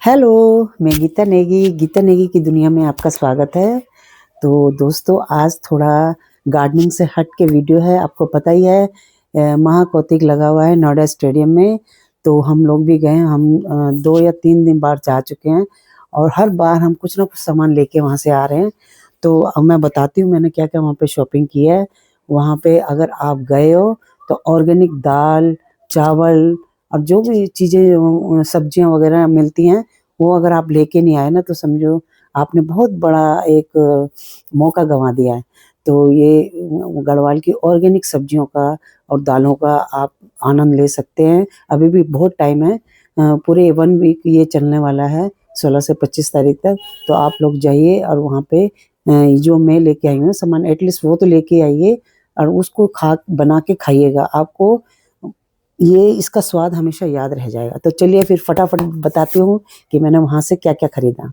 Hello, मैं गीता नेगी, गीता नेगी की दुनिया में आपका स्वागत है। तो दोस्तों आज थोड़ा गार्डनिंग से हट के वीडियो है। आपको पता ही है महाकौतिक लगा हुआ है नोएडा स्टेडियम में, तो हम लोग भी गए हैं। हम 2 या 3 दिन बार जा चुके हैं और हर बार हम कुछ ना कुछ सामान लेके वहाँ से आ रहे हैं। तो अब मैं बताती हूँ मैंने क्या-क्या वहाँ पे शॉपिंग की है। वहाँ पे अगर आप गए हो तो ऑर्गेनिक दाल, चावल और जो भी चीज़ें सब्जियाँ वगैरह मिलती हैं, वो अगर आप लेके नहीं आए ना तो समझो आपने बहुत बड़ा एक मौका गँवा दिया है। तो ये गढ़वाल की ऑर्गेनिक सब्जियों का और दालों का आप आनंद ले सकते हैं। अभी भी बहुत टाइम है, पूरे 1 वीक ये चलने वाला है 16 से 25 तारीख तक। तो आप लोग जाइए और वहाँ पे जो मैं लेके आई हूँ सामान एटलीस्ट वो तो लेके आइए और उसको खा बना के खाइएगा। आपको ये इसका स्वाद हमेशा याद रह जाएगा। तो चलिए फिर फटाफट बताती हूँ कि मैंने वहाँ से क्या-क्या खरीदा।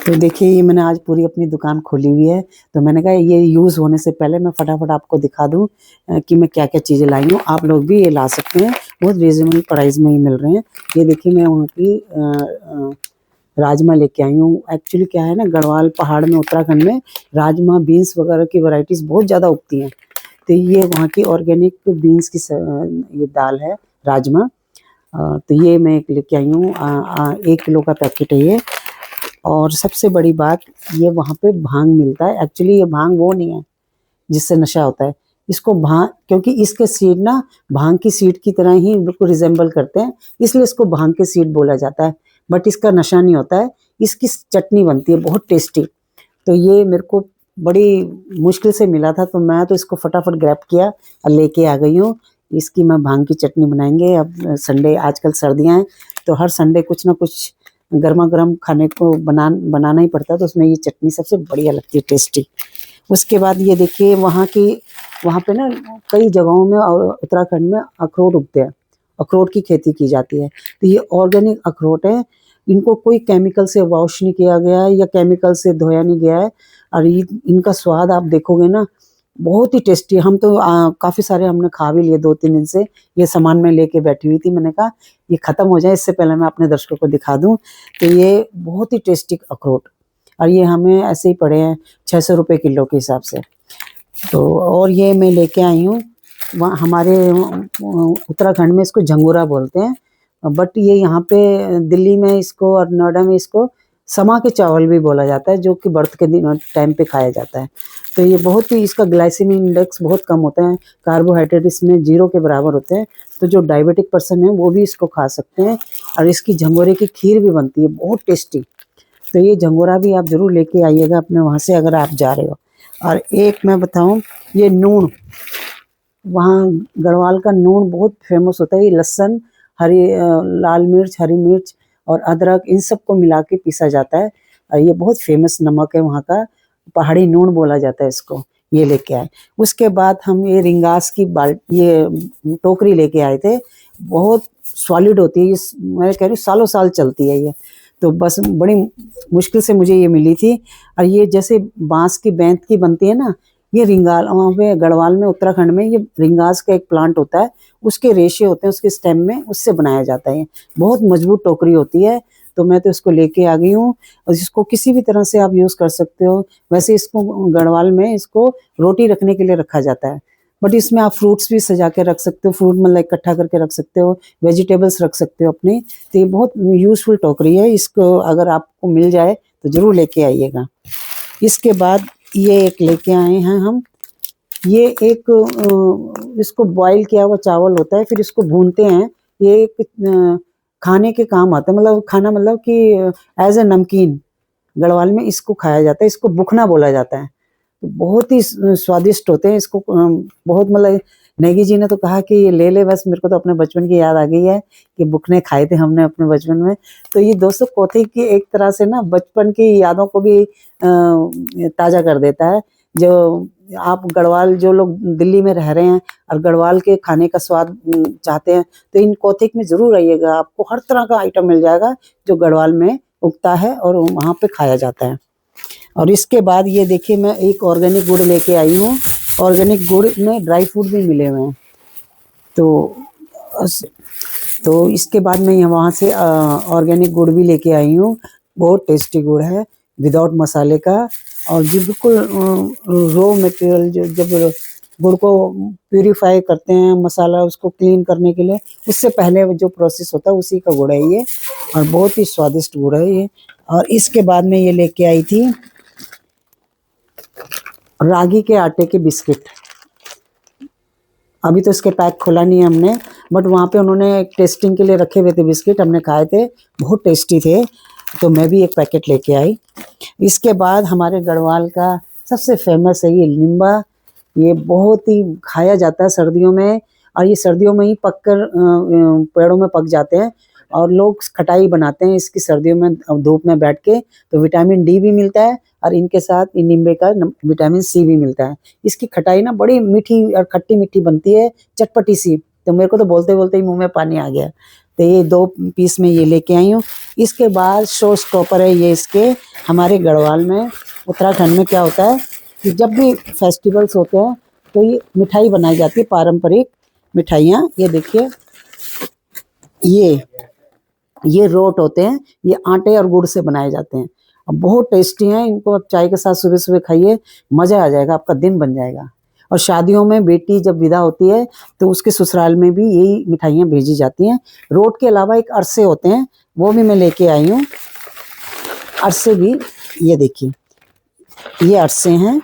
तो देखिए ये मैंने आज पूरी अपनी दुकान खोली हुई है, तो मैंने कहा ये यूज़ होने से पहले मैं फटाफट आपको दिखा दूँ कि मैं क्या-क्या चीज़ें लाई हूँ। आप लोग भी ये ला सकते हैं, बहुत रीज़नेबल प्राइस में ही मिल रहे हैं। ये देखिए मैं वहाँ की राजमा लेके आई हूँ। एक्चुअली क्या है ना गढ़वाल पहाड़ में उत्तराखंड में राजमा, बीन्स वगैरह की वैराइटीज़ बहुत ज़्यादा उगती हैं। तो ये वहाँ की ऑर्गेनिक बीन्स की ये दाल है राजमा। तो ये मैं एक लेके आई हूँ 1 किलो का पैकेट है ये। और सबसे बड़ी बात ये वहाँ पे भांग मिलता है। एक्चुअली ये भांग वो नहीं है जिससे नशा होता है। इसको भांग क्योंकि इसके सीड ना भांग की सीड की तरह ही बिल्कुल रिज़ेम्बल करते हैं, इसलिए इसको भांग के सीड बोला जाता है। बट इसका नशा नहीं होता है। इसकी चटनी बनती है बहुत टेस्टी। तो ये मेरे को बड़ी मुश्किल से मिला था, तो मैं तो इसको फटाफट ग्रैब किया और लेके आ गई हूँ। इसकी मैं भांग की चटनी बनाएँगे। अब संडे आजकल सर्दियाँ हैं, तो हर संडे कुछ ना कुछ गरमा-गरम खाने को बनाना ही पड़ता है, तो उसमें ये चटनी सबसे बढ़िया लगती है, टेस्टी। उसके बाद ये देखिए वहाँ पे ना कई जगहों में और उत्तराखंड में अखरोट उगते हैं। अखरोट की खेती की जाती है। तो ये ऑर्गेनिक अखरोट है। इनको कोई केमिकल से वॉश नहीं किया गया है या केमिकल से धोया नहीं गया है और ये इनका स्वाद आप देखोगे ना बहुत ही टेस्टी है। हम तो काफ़ी सारे हमने खा भी लिए 2-3 दिन से। ये सामान मैं लेके बैठी हुई थी। मैंने कहा ये ख़त्म हो जाए इससे पहले मैं अपने दर्शकों को दिखा दूँ। तो ये बहुत ही टेस्टी अखरोट और ये हमें ऐसे ही पड़े हैं 600 रुपए किलो के हिसाब से। तो और ये मैं लेके आई हूँ वहाँ हमारे उत्तराखंड में इसको झंगोरा बोलते हैं। बट ये यहाँ पे दिल्ली में इसको और नोएडा में इसको समा के चावल भी बोला जाता है, जो कि बर्थ के दिन टाइम पे खाया जाता है। तो ये बहुत ही इसका ग्लाइसेमिक इंडेक्स बहुत कम होता है, कार्बोहाइड्रेट इसमें 0 के बराबर होते हैं। तो जो डायबिटिक पर्सन है वो भी इसको खा सकते हैं और इसकी झंगोरे की खीर भी बनती है बहुत टेस्टी। तो ये झंगोरा भी आप ज़रूर लेके आइएगा अपने वहाँ से अगर आप जा रहे हो। और एक मैं बताऊँ ये नून, वहाँ गढ़वाल का नून बहुत फेमस होता है। ये लहसुन, लाल मिर्च, हरी मिर्च और अदरक इन सबको मिला के पीसा जाता है और ये बहुत फेमस नमक है वहाँ का, पहाड़ी नून बोला जाता है इसको। ये लेके आए। उसके बाद हम ये रिंगास की ये टोकरी लेके आए थे। बहुत सॉलिड होती है ये, मैं कह रही हूँ सालों साल चलती है ये। तो बस बड़ी मुश्किल से मुझे ये मिली थी और ये जैसे बाँस की बैंत की बनती है ना, ये रिंगाल वहाँ पे गढ़वाल में उत्तराखंड में ये रिंगास का एक प्लांट होता है, उसके रेशे होते हैं उसके स्टेम में, उससे बनाया जाता है ये। बहुत मजबूत टोकरी होती है, तो मैं तो इसको लेके आ गई हूँ और इसको किसी भी तरह से आप यूज़ कर सकते हो। वैसे इसको गढ़वाल में इसको रोटी रखने के लिए रखा जाता है, बट इसमें आप फ्रूट्स भी सजा के रख सकते हो, फ्रूट मतलब इकट्ठा करके रख सकते हो, वेजिटेबल्स रख सकते हो अपनी। तो ये बहुत यूज़फुल टोकरी है, इसको अगर आपको मिल जाए तो ज़रूर लेके आइएगा। इसके बाद ये एक लेके आए हैं हम, ये एक इसको बॉयल किया हुआ चावल होता है, फिर इसको भूनते हैं। ये एक खाने के काम आता है, मतलब खाना मतलब कि एज़ अ नमकीन गढ़वाल में इसको खाया जाता है, इसको बुखना बोला जाता है। तो बहुत ही स्वादिष्ट होते हैं। इसको बहुत मतलब नेगी जी ने तो कहा कि ये ले ले, बस मेरे को तो अपने बचपन की याद आ गई है कि बुकने खाए थे हमने अपने बचपन में। तो ये दोस्तों कौथिग की एक तरह से ना बचपन की यादों को भी ताज़ा कर देता है। जो आप गढ़वाल जो लोग दिल्ली में रह रहे हैं और गढ़वाल के खाने का स्वाद चाहते हैं तो इन कौथिग में ज़रूर आइएगा। आपको हर तरह का आइटम मिल जाएगा जो गढ़वाल में उगता है और वहाँ पे खाया जाता है। और इसके बाद ये देखिए मैं एक ऑर्गेनिक गुड़ लेके आई हूँ। ऑर्गेनिक गुड़ में ड्राई फ्रूट भी मिले हुए हैं। तो तो इसके बाद मैं वहाँ से ऑर्गेनिक गुड़ भी लेके आई हूँ। बहुत टेस्टी गुड़ है, विदाउट मसाले का, और जो बिल्कुल रॉ मटेरियल, जो जब गुड़ को प्यूरिफाई करते हैं, मसाला उसको क्लीन करने के लिए, उससे पहले जो प्रोसेस होता है उसी का गुड़ है ये, और बहुत ही स्वादिष्ट गुड़ है ये। और इसके बाद में ये लेके आई थी रागी के आटे के बिस्किट। अभी तो इसके पैक खोला नहीं है हमने, बट वहाँ पे उन्होंने टेस्टिंग के लिए रखे हुए थे बिस्किट, हमने खाए थे, बहुत टेस्टी थे, तो मैं भी एक पैकेट लेके आई। इसके बाद हमारे गढ़वाल का सबसे फेमस है ये निम्बा। ये बहुत ही खाया जाता है सर्दियों में, और ये सर्दियों में ही पककर पेड़ों में पक जाते हैं, और लोग खटाई बनाते हैं इसकी सर्दियों में धूप में बैठ के, तो विटामिन डी भी मिलता है, और इनके साथ इन निम्बे का विटामिन सी भी मिलता है। इसकी खटाई ना बड़ी मीठी और खट्टी मीठी बनती है, चटपटी सी, तो मेरे को तो बोलते बोलते ही मुंह में पानी आ गया। तो ये 2 पीस में ये लेके आई हूँ। इसके बाद शो स्टॉपर है ये इसके, हमारे गढ़वाल में, उत्तराखंड में क्या होता है कि जब भी फेस्टिवल्स होते हैं तो ये मिठाई बनाई जाती है, पारंपरिक मिठाइयाँ। ये देखिए, ये रोट होते हैं, ये आटे और गुड़ से बनाए जाते हैं, अब बहुत टेस्टी हैं। इनको आप चाय के साथ सुबह सुबह खाइए, मज़ा आ जाएगा, आपका दिन बन जाएगा। और शादियों में बेटी जब विदा होती है तो उसके ससुराल में भी यही मिठाइयाँ भेजी जाती हैं। रोट के अलावा एक अरसे होते हैं, वो भी मैं लेके आई हूँ। अरसे भी, ये देखिए, ये अरसे हैं।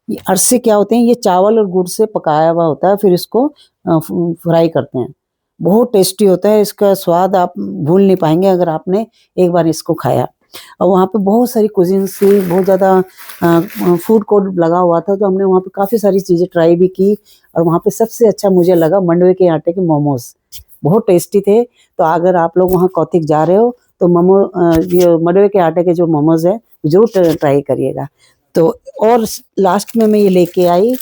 ये अरसे क्या होते हैं, ये चावल और गुड़ से पकाया हुआ होता है, फिर इसको फ्राई करते हैं। बहुत टेस्टी होता है, इसका स्वाद आप भूल नहीं पाएंगे अगर आपने एक बार इसको खाया। और वहाँ पे बहुत सारी कुजिन्स थी, बहुत ज़्यादा फूड कोर्ट लगा हुआ था, तो हमने वहाँ पे काफ़ी सारी चीज़ें ट्राई भी की। और वहाँ पे सबसे अच्छा मुझे लगा मंडवे के आटे के मोमोज, बहुत टेस्टी थे। तो अगर आप लोग वहाँ कौतिक जा रहे हो तो ये मंडवे के आटे के जो मोमोज है जरूर ट्राई करिएगा। तो और लास्ट में मैं ये लेके आई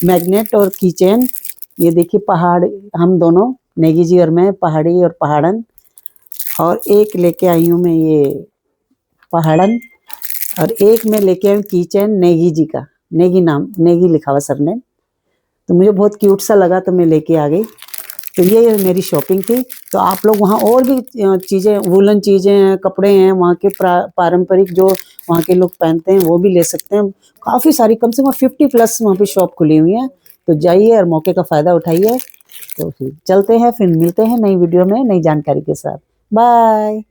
मैग्नेट और कीचेन। ये देखिए पहाड़, हम दोनों नेगी जी और मैं, पहाड़ी और पहाड़न। और एक लेके आई हूँ मैं ये पहाड़न, और एक मैं लेके आई हूँ कीचेन नेगी जी का, नेगी नाम, नेगी लिखा हुआ सर ने, तो मुझे बहुत क्यूट सा लगा तो मैं लेके आ गई। तो ये मेरी शॉपिंग थी। तो आप लोग वहाँ और भी चीज़ें, वूलन चीज़ें हैं, कपड़े हैं, वहाँ के पारंपरिक जो वहाँ के लोग पहनते हैं वो भी ले सकते हैं। काफ़ी सारी, कम से कम 50+ वहाँ पे शॉप खुली हुई हैं, तो जाइए और मौके का फ़ायदा उठाइए। तो फिर चलते हैं, फिर मिलते हैं नई वीडियो में नई जानकारी के साथ। बाय।